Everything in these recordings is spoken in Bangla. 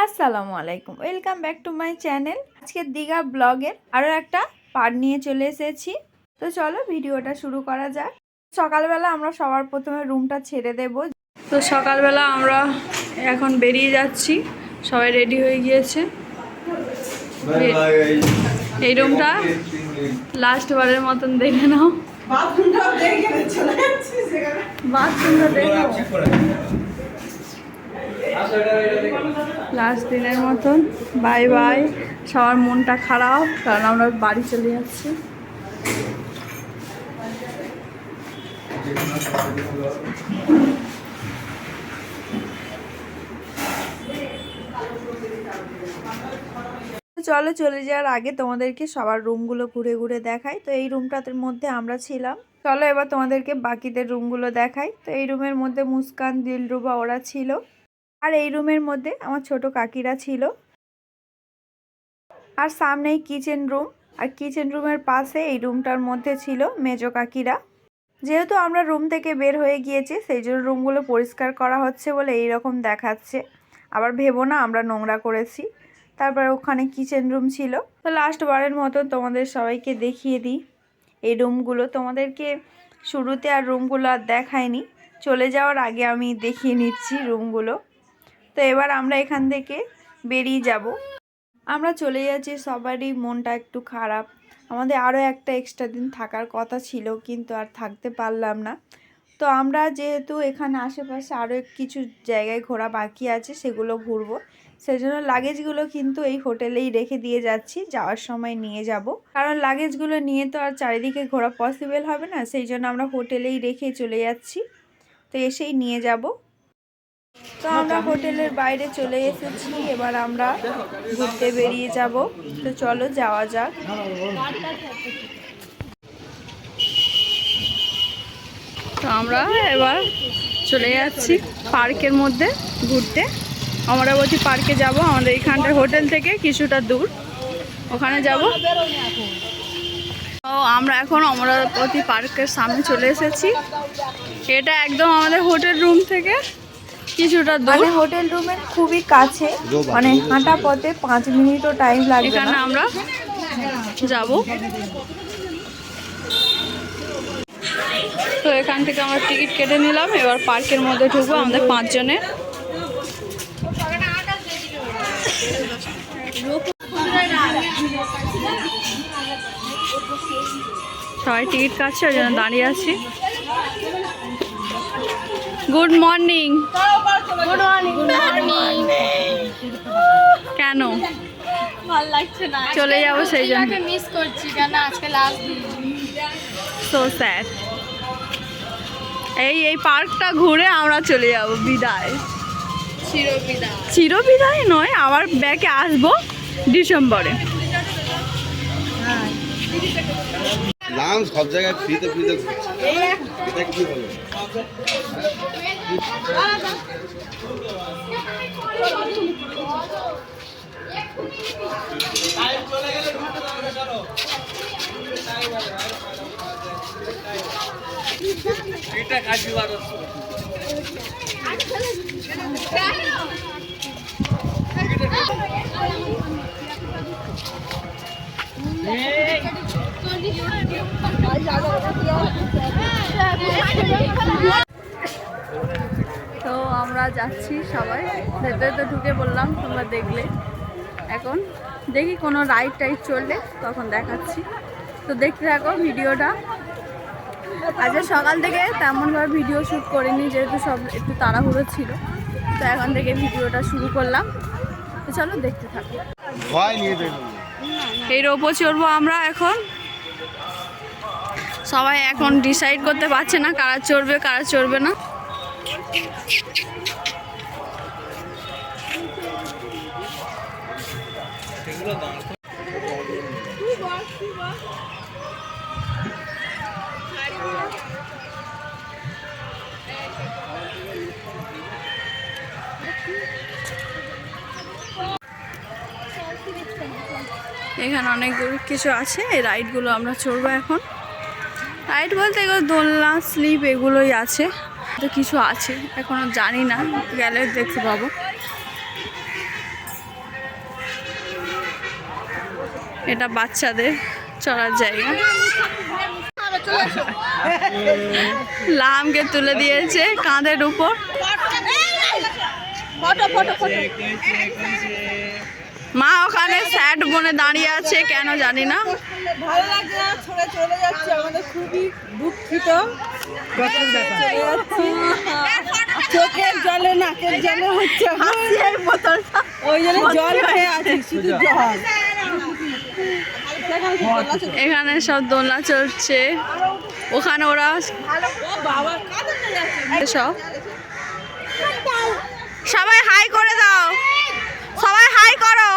আসসালামু আলাইকুম, welcome back to my channel. আজকে দীঘা ব্লগের আরও একটা পার্ট নিয়ে চলে এসেছি। তো চলো ভিডিওটা শুরু করা যাক। সকালবেলা আমরা সবার প্রথমে রুমটা ছেড়ে দেব। তো সকালবেলা আমরা এখন বেরিয়ে যাচ্ছি, সবাই রেডি হয়ে গিয়েছে। এই রুমটা লাস্ট বারের মতন দেখে নাও, বাথরুমটা দেখে লাস্ট দিনের মতন বাই বাই। সবার মনটা খারাপ কারণ আমরা বাড়ি চলে যাচ্ছি। চলো চলে যাওয়ার আগে তোমাদেরকে সবার রুমগুলো ঘুরে ঘুরে দেখাই। তো এই রুমটার মধ্যে আমরা ছিলাম। চলো এবার তোমাদেরকে বাকিদের রুমগুলো দেখাই। তো এই রুমের মধ্যে মুস্কান, দিলরুবা ওরা ছিল, আর এই রুমের মধ্যে আমার ছোট কাকিরা ছিল। আর সামনেই কিচেন রুম, আর কিচেন রুমের পাশে এই রুমটার মধ্যে ছিল মেজো কাকিরা। যেহেতু আমরা রুম থেকে বের হয়ে গিয়েছি সেই জন্য রুমগুলো পরিষ্কার করা হচ্ছে বলে এই রকম দেখাচ্ছে। আবার ভেবো না আমরা নোংরা করেছি। তারপরে ওখানে কিচেন রুম ছিল। তো লাস্ট বারের মতো তোমাদের সবাইকে দেখিয়ে দিই এই রুমগুলো। তোমাদেরকে শুরুতে আর রুমগুলো আর দেখায়নি, চলে যাওয়ার আগে আমি দেখিয়ে নিচ্ছি রুমগুলো। তো এবার আমরা এখান থেকে বেরিয়ে যাব। আমরা চলে যাচ্ছি, সবারই মনটা একটু খারাপ। আমাদের আরও একটা এক্সট্রা দিন থাকার কথা ছিল কিন্তু আর থাকতে পারলাম না। তো আমরা যেহেতু এখানে আশেপাশে আরও কিছু জায়গায় ঘোরা বাকি আছে, সেগুলো ঘুরবো। সেই জন্য লাগেজগুলো কিন্তু এই হোটেলেই রেখে দিয়ে যাচ্ছি, যাওয়ার সময় নিয়ে যাব। কারণ লাগেজগুলো নিয়ে তো আর চারিদিকে ঘোরা পসিবল হবে না, সেই জন্য আমরা হোটেলেই রেখে চলে যাচ্ছি। তো এসেই নিয়ে যাব। তো আমরা হোটেলের বাইরে চলে এসেছি, এবার আমরা ঘুরতে বেরিয়ে যাব। তো চলো যাওয়া যাক। তো আমরা এবার চলে যাচ্ছি পার্কের মধ্যে ঘুরতে। অমরাবতী পার্কে যাব। আমাদের এখানটার হোটেল থেকে কিছুটা দূর, ওখানে যাব। তো আমরা এখন অমরাবতী পার্কের সামনে চলে এসেছি। এটা একদম আমাদের হোটেল রুম থেকে কিছুটা দূর, হোটেল রুমের খুবই কাছে, মানে হাঁটা পথে 5 মিনিটও টাইম লাগবে। এখানে আমরা যাব। তো এখান থেকে আমরা টিকিট কেটে নিলাম, এবার পার্কের মধ্যে ঢুকবো আমাদের 5 জনের। সবাই টিকিট কাটছে, ওই জন্য দাঁড়িয়ে আছি। Good morning. Good morning. কেন ভালো লাগছে না, চলে যাবো সেই জন্য মিস করছি, কেন আজকে লাস্ট দিন। So sad. এই পার্কটা ঘুরে আমরা চলে যাব, বিদায়। চিরবিদায় নয়, আবার ব্যাকে আসবো ডিসেম্বরে। সব জায়গায় ফ্রিতে ফ্রিতে এটা কি বলো? এটা কাজী বারো তো আমরা যাচ্ছি সবাই, ভেতরে তো ঢুকে বললাম, তোমরা দেখলে। এখন দেখি কোনো রাইড টাইড চললে তখন দেখাচ্ছি। তো দেখতে থাকো ভিডিওটা। আজকে সকাল থেকে তেমনভাবে ভিডিও শ্যুট করিনি, যেহেতু সব একটু তাড়াহুড়ো ছিল। তো এখন থেকে ভিডিওটা শুরু করলাম। তো চলো দেখতে থাকো। এই রোপো চড়বো আমরা এখন। সবাই এখন ডিসাইড করতে পারছে না কারা চড়বে কারা চড়বে না। এখানে অনেক কিছু আছে, এই রাইডগুলো আমরা চড়বো এখন। রাইড বলতে এগুলো দোলনা, স্লিপ এগুলোই আছে। তো কিছু আছে এখনো জানি না, গেলে দেখতে পাবো। এটা বাচ্চাদের চড়ার জায়গা। লামকে তুলে দিয়েছে কাঁধের উপর। মা ওখানে স্যাড বনে দাঁড়িয়ে আছে, কেন জানি না। ভালো লাগছে না, ছোড়ে চলে যাচ্ছে, আমাদের খুবই দুঃখিত। চোখের জলে নাকের জলে হচ্ছে ওই জন্য জল খেয়ে আছি, শুধু জল। এখানে সব দোলনা চড়ছে, ওখানে ওরা সব। সবাই হাই করে দাও, সবাই হাই করো।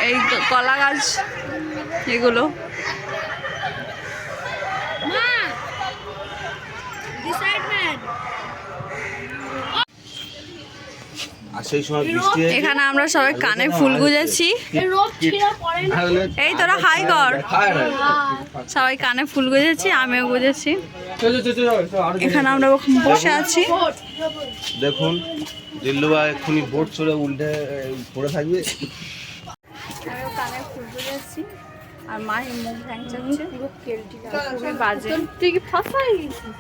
এই কলা গাছ এগুলো। আর সেই সময় বৃষ্টি হয়েছে। এখানে আমরা সবাই কানে ফুল গুজেছি। এই তোরা হাই কর। সবাই কানে ফুল গুজেছি, আমিও গুজেছি। এখানে আমরা বসে আছি। দেখুন দিল্লুয়া এক্ষুনি বোট চড়ে উল্টে পড়ে থাকবে। আমিও কানে ফুল গুজেছি আর মা মুখ ভ্যাংচাচ্ছে, পুরো কেলটিটা খুবই বাজে। তুই কি ফাঁসাই গেছিস?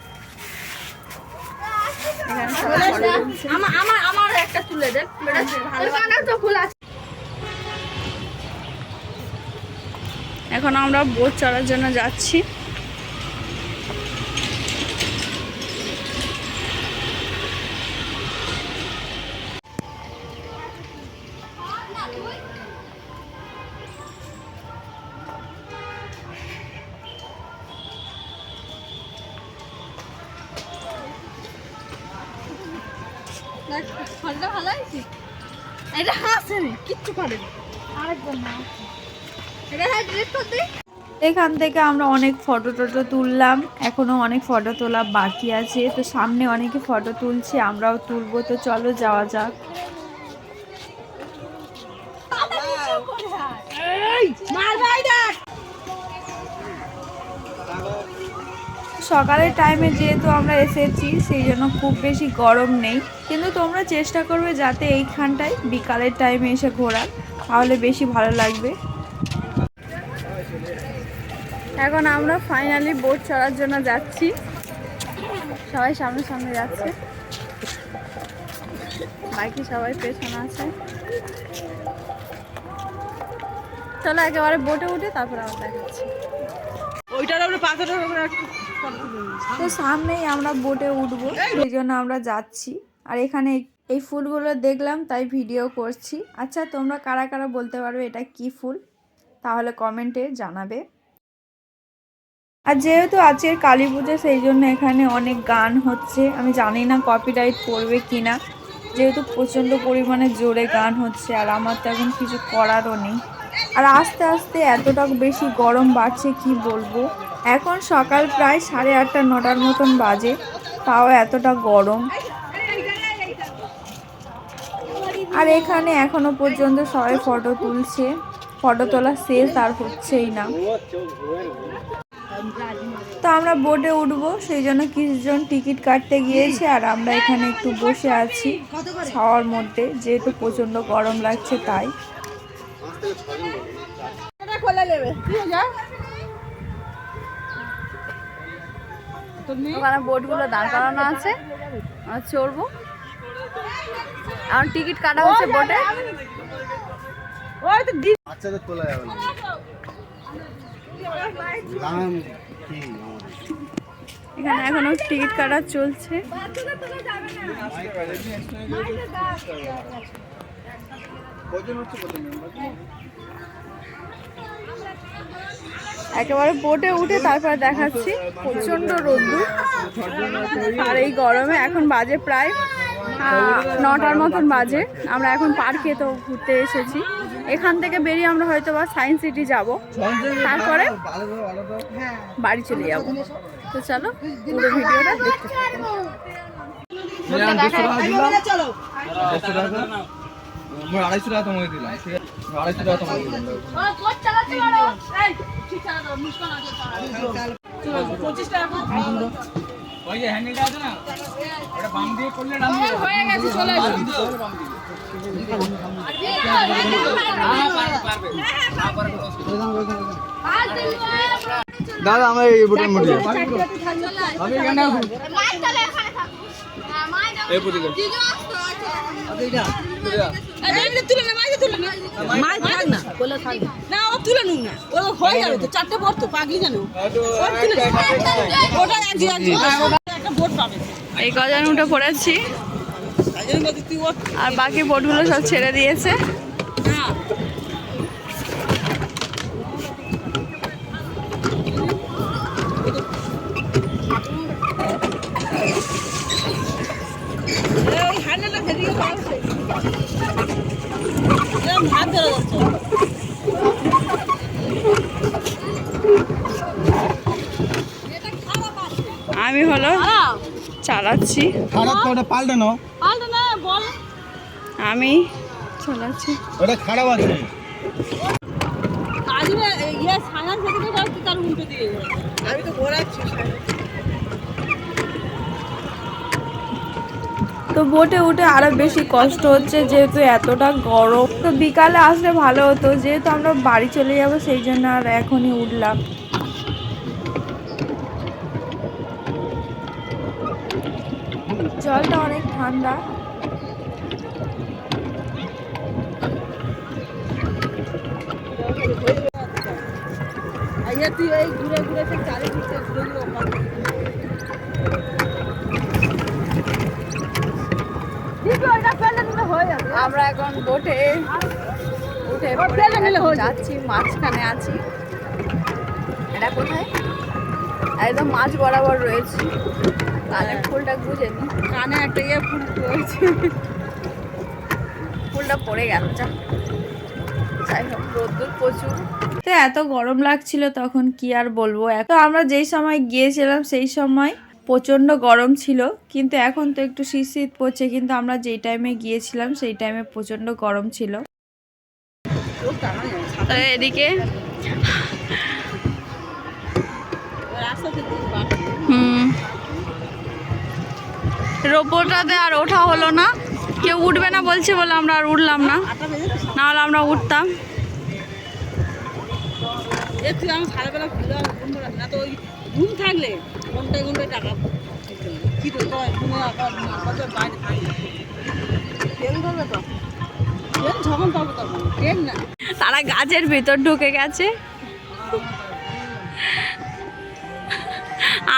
আমার একটা তুলে দে, এখন আমরা বোট চড়ার জন্য যাচ্ছি। এটা হাসেনি, কিচ্ছু করেনি। এখান থেকে আমরা অনেক ফটো টটো তুললাম, এখনো অনেক ফটো তোলা বাকি আছে। তো সামনে অনেকে ফটো তুলছে, আমরাও তুলবো। তো চলো যাওয়া যাক। সকালের টাইমে যেহেতু আমরা এসেছি, সেই জন্য খুব বেশি গরম নেই, কিন্তু তোমরা চেষ্টা করবে যাতে এইখানটায় বিকালের টাইমে এসে ঘোরার, তাহলে বেশি ভালো লাগবে। এখন আমরা ফাইনালি বোট চড়ার জন্য যাচ্ছি। সবাই সামনে সামনে যাচ্ছে, বাকি সবাই পেছনে আছে। চলো একেবারে বোটে উঠে তারপর আমরা দেখাচ্ছি। তো সামনেই আমরা বোটে উঠবো, সেই জন্য আমরা যাচ্ছি। আর এখানে এই ফুলগুলো দেখলাম, তাই ভিডিও করছি। আচ্ছা, তোমরা কারা কারা বলতে পারবে এটা কি ফুল? তাহলে কমেন্টে জানাবে। আর যেহেতু আজকের কালী পুজো, সেই জন্য এখানে অনেক গান হচ্ছে। আমি জানি না কপিরাইট পড়বে কিনা, যেহেতু প্রচণ্ড পরিমাণে জোরে গান হচ্ছে, আর আমার তো এখন কিছু করারও নেই। আর আস্তে আস্তে এতটা বেশি গরম বাড়ছে কি বলবো। এখন সকাল প্রায় 8:30 9টার মতন বাজে, তাও এতটা গরম। আর এখানে এখনো পর্যন্ত সবাই ফটো তুলছে, ফটো তোলা শেষ আর হচ্ছেই না। তো আমরা বোটে উঠবো, সেই জন্য কিছুজন টিকিট কাটতে গিয়েছে, আর আমরা এখানে একটু বসে আছি ছাওয়ার মধ্যে, যেহেতু প্রচণ্ড গরম লাগছে তাই। ওখানে বোটগুলো দাঁড় করানো আছে, চড়বো। আর টিকিট কাটা হচ্ছে বোটে। বাচ্চাদের তোলা যাবে না। এখানে এখনো টিকিট কাটা চলছে। একেবারে বোটে উঠে তারপর দেখাচ্ছি। প্রচন্ড রোদ্দুর, আর এই গরমে এখন বাজে প্রায় 9টার মতন বাজে। আমরা এখন পার্কে তো ঘুরতে এসেছি। এখান থেকে বেরিয়ে আমরা হয়তো বা সায়েন্স সিটি যাব, তারপরে বাড়ি চলে যাব। তো চলো পুরো ভিডিওটা দেখতে থাকো। দাদা আমরা এই বোটের মধ্যে এই কজন উঠে পড়েছি আর বাকি বোটগুলো সব ছেড়ে দিয়েছে। আমি হলো চালাচ্ছি, পাল্টানো আমি চালাচ্ছি। ওটা খারাপ আছে। আমি তো ঘোরাচ্ছি। তো বোটে উঠে আরো বেশি কষ্ট হচ্ছে যেহেতু এতটা গরম। তো বিকালে আসলে ভালো হতো, যেহেতু আমরা বাড়ি চলে যাব সেই জন্য আর এখনই উঠলাম। জলটা অনেক ঠান্ডা। তুই এই ঘুরে ঘুরে চারিদিকে ঘুরে ঘুরে আমরা এখন বোটে উঠে যাচ্ছি, মাঝখানে আছি। এটা কোথায়? একদম মাঝ বরাবর রয়েছি। কানে ফুলটা গুঁজে নি, কানে একটা ফুল রয়েছে, ফুলটা পড়ে গেল। যাই হোক, রোদ্দুর প্রচুর। তো এত গরম লাগছিল তখন, কি আর বলবো। তো আমরা যেই সময় গিয়েছিলাম সেই সময় প্রচণ্ড গরম ছিল, কিন্তু এখন তো একটু শীত শীত পড়ছে, কিন্তু আমরা যেই টাইমে গিয়েছিলাম সেই টাইমে প্রচণ্ড গরম ছিল। তো এদিকে রোপোটাতে আর ওঠা হলো না, কেউ উঠবে না বলছে বলে আমরা আর উঠলাম না, নাহলে আমরা উঠতাম। তুই আমি সারাবেলা ঘুরে না তো, ওই ঘুম থাকলে ঘন্টায় ঘন্টায় টাকা কি তো বাইরে থাকবে ট্রেন ধরবে তো, ট্রেন যখন পাবো তখন, ট্রেন না। তারা গাছের ভিতর ঢুকে গেছে,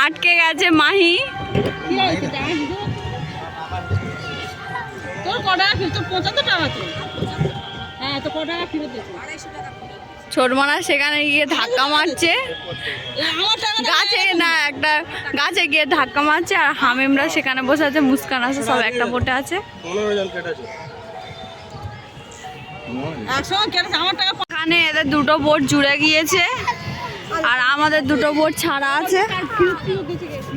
আটকে গেছে মাহি। কি হয়েছে টাকা দিতে? তোর ক টাকা ফিরত? 75 টাকা তো। হ্যাঁ, তো ক টাকা ফিরত দিয়েছে? 250 টাকা। ছোটমানা সেখানে গিয়ে ধাক্কা মারছে আমার টাকা গাছে, না একটা গাছে গিয়ে ধাক্কা মারছে, আর হামিমরা সেখানে বসে আছে, মুস্কান আছে, সব একটা বোটে আছে। 15 জন কেটেছে। একসঙ্গে কেটেছে আমার টাকা। এখানে এদের দুটো বোট জুড়ে গিয়েছে আর আমাদের দুটো বোট ছাড়া আছে।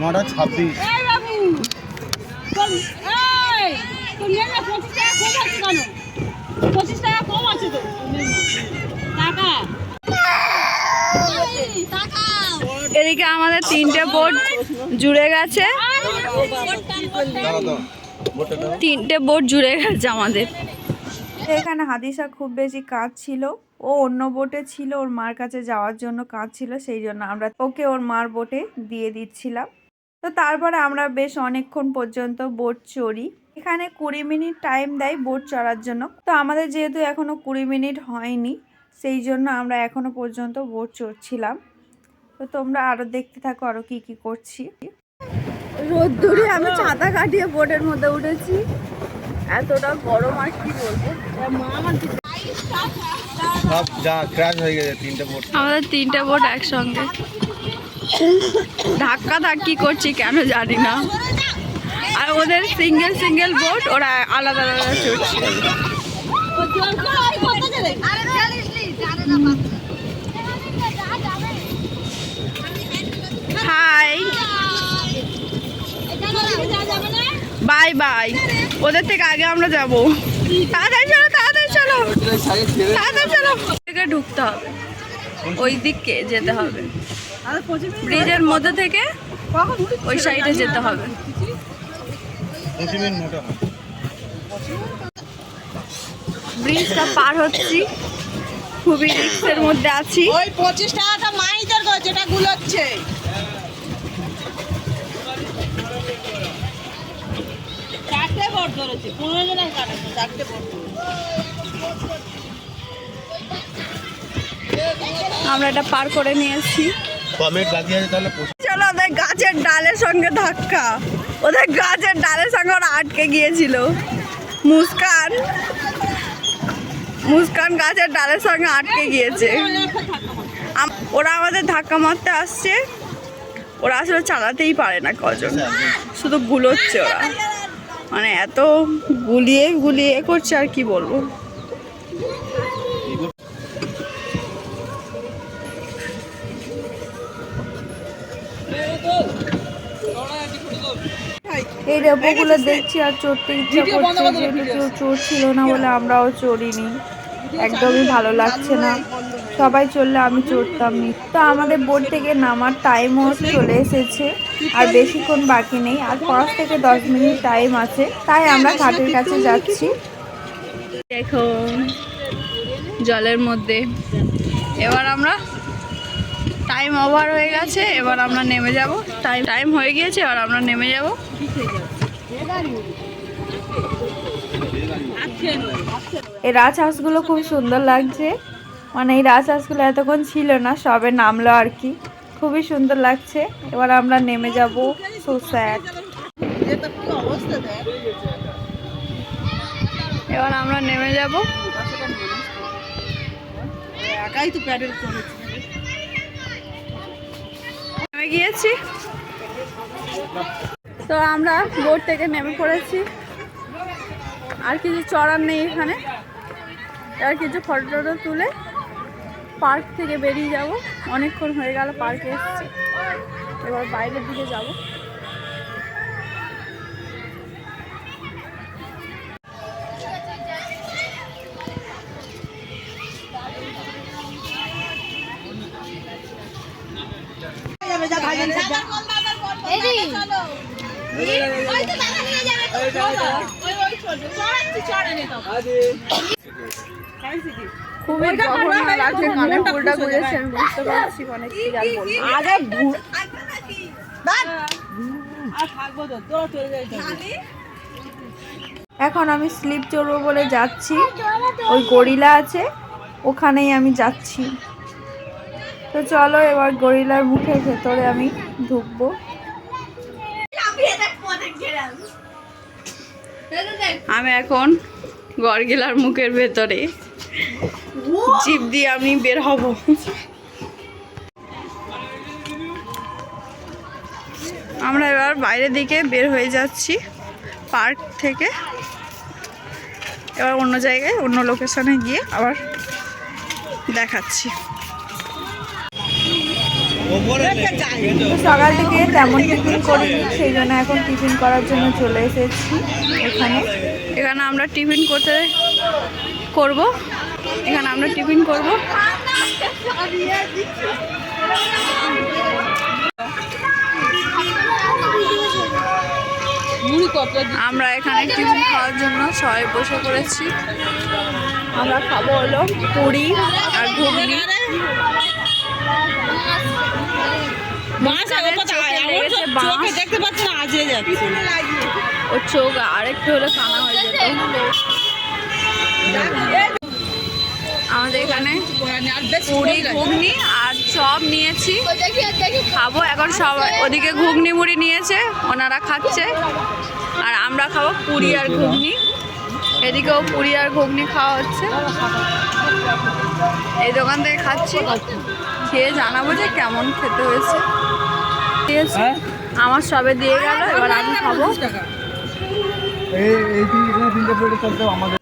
9:26। এই বাবু তোর এই তোর নিয়ে না 25 টাকা কম আছে কেন? 25 টাকা কম আছে তো টাকা। এদিকে আমাদের 3টে বোট জুড়ে গেছে, 3টে বোট জুড়ে গেছে আমাদের। এখানে হাদিসা খুব বেশি কাজ ছিল, ও অন্য বোটে ছিল, ওর মার কাছে যাওয়ার জন্য কাজ ছিল, সেই জন্য আমরা ওকে ওর মার বোটে দিয়ে দিচ্ছিলাম। তো তারপরে আমরা বেশ অনেকক্ষণ পর্যন্ত বোট চড়ি। এখানে 20 মিনিট টাইম দেয় বোট চড়ার জন্য। তো আমাদের যেহেতু এখনো 20 মিনিট হয়নি, সেই জন্য আমরা এখনো পর্যন্ত বোট চড়ছিলাম। তো তোমরা আরো দেখতে থাকো আরো কি কি করছি। রোদ্দুরে আমি ছাতা কাটিয়ে বোটের মধ্যে উঠেছি, এতটা গরম আর কি বলবো। সব যা ক্র্যাশ হয়ে গেছে 3টে বোট। আমাদের 3টে বোট একসঙ্গে ধাক্কা ধাক্কি করছি কেন জানি না, আর ওদের সিঙ্গেল সিঙ্গেল বোট, ওরা আলাদা আলাদা চড়ছে। Hi, bye bye. ওদের থেকে আগে আমরা যাব। তাড়াতাড়ি চলো, তাড়াতাড়ি চলো, তাড়াতাড়ি চলো। থেকে ঢুকতে হবে, ওই দিকে যেতে হবে, ব্রিজের মধ্যে থেকে ওই সাইডে যেতে হবে। 25 মিনিট মোটা হয়। ব্রিজটা পার হচ্ছি, খুবই রিস্কের মধ্যে আছি। ওই 25 টাকাটা মাইদের গো, যেটা গুলোচ্ছে। চারটে বোর্ড ধরেছে, 15 জনের কাটেছে, চারটে বোর্ড আমরা এটা পার করে নিয়েছি। কমেন্ট বাকি আছে তাহলে চলো, ওদের গাছের ডালের সঙ্গে ধাক্কা, ওদের গাছের ডালের সঙ্গে ওরা আটকে গিয়েছিল। মুস্কান গাছের ডালের সঙ্গে আটকে গিয়েছে। ওরা আমাদের ধাক্কা মারতে আসছে, ওরা আসলে চালাতেই পারে না, কজন শুধু গুলোচ্ছে ওরা, মানে এত গুলিয়ে গুলিয়ে করছে আর কি বলবো। এই রেপোগুলো দেখছি আর চড়তে ইচ্ছা করছে, যেহেতু কেউ চড়ছিল না বলে আমরাও চড়িনি। একদমই ভালো লাগছে না, সবাই চললে আমি চড়তাম নি। তো আমাদের বোট থেকে নামার টাইমও চলে এসেছে, আর বেশিক্ষণ বাকি নেই, আর 5 থেকে 10 মিনিট টাইম আছে, তাই আমরা ঘাটের কাছে যাচ্ছি। দেখো জলের মধ্যে, এবার আমরা টাইম ওভার হয়ে গেছে, এবার আমরা নেমে যাব। টাইম হয়ে গিয়েছে, এবার আমরা নেমে যাব। এই রাজহাঁসগুলো খুব সুন্দর লাগছে, মানে এই রাজহাঁসগুলো এতক্ষণ ছিল না, সবে নামলো আর কি, খুবই সুন্দর লাগছে। এবার আমরা নেমে যাব। So sad. এবার আমরা নেমে যাব। একাই তো প্যাডেল করেছে। নেমে গিয়েছি, তো আমরা বোট থেকে নেমে পড়েছি। আর কিছু চড়ার নেই এখানে, আর কিছু ফটো টটো তুলে পার্ক থেকে বেরিয়ে যাব। অনেকক্ষণ হয়ে গেল পার্কে এসেছি, এবার বাইরের দিকে যাব। খুবই জঘন্য লাগছে, কানে ফুলটা ঘুরেছে, আমি বুঝতে পারছি অনেক কি আর বলবো। এখন আমি স্লিপ চড়বো বলে যাচ্ছি, ওই গরিলা আছে ওখানেই আমি যাচ্ছি। তো চলো, এবার গরিলার মুখের ভেতরে আমি ঢুকবো। আমি এখন গরগিলার মুখের ভেতরে জিভ দিয়ে আমি বের হব। আমরা এবার বাইরের দিকে বের হয়ে যাচ্ছি পার্ক থেকে, এবার অন্য জায়গায় অন্য লোকেশনে গিয়ে আবার দেখাচ্ছি। তো সকাল থেকে তেমন টিফিন করিনি, সেই জন্য এখন টিফিন করার জন্য চলে এসেছি এখানে। এখানে আমরা টিফিন করব, এখানে আমরা টিফিন করব। আমরা এখানে টিফিন খাওয়ার জন্য সবাই বসে পড়েছি। আমরা খাবো হলো পুরি আর ঘুগনি। দেখতে পাচ্ছি না, আজে যাচ্ছে ওর চোখ আরেকটু হলে কানা হয়ে যেত। আমাদের এখানে পুরি ঘুগনি আর চপ নিয়েছি, খাবো এখন। সবাই ওদিকে ঘুগনি মুড়ি নিয়েছে, ওনারা খাচ্ছে, আর আমরা খাবো পুরি আর ঘুগনি। এদিকেও পুরি আর ঘুগনি খাওয়া হচ্ছে, এই দোকান থেকে খাচ্ছি। খেয়ে জানাবো যে কেমন খেতে হয়েছে। আমার সবে দিয়ে গেল, এবার আমি খাবো।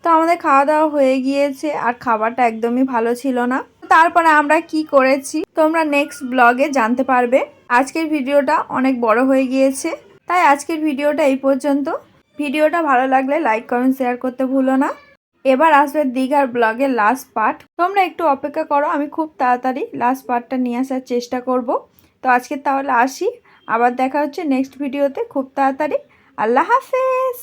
তো আমাদের খাওয়া দাওয়া হয়ে গিয়েছে, আর খাবারটা একদমই ভালো ছিল না। তারপরে আমরা কি করেছি তোমরা নেক্সট ব্লগে জানতে পারবে। আজকের ভিডিওটা অনেক বড় হয়ে গিয়েছে, তাই আজকের ভিডিওটা এই পর্যন্ত। ভিডিওটা ভালো লাগলে লাইক কমেন্ট শেয়ার করতে ভুলো না। এবার আসবে দীঘার ব্লগের লাস্ট পার্ট, তোমরা একটু অপেক্ষা করো, আমি খুব তাড়াতাড়ি লাস্ট পার্টটা নিয়ে আসার চেষ্টা করব। তো আজকে তাহলে আসি, আবার দেখা হচ্ছে নেক্সট ভিডিওতে খুব তাড়াতাড়ি। আল্লাহ হাফেজ।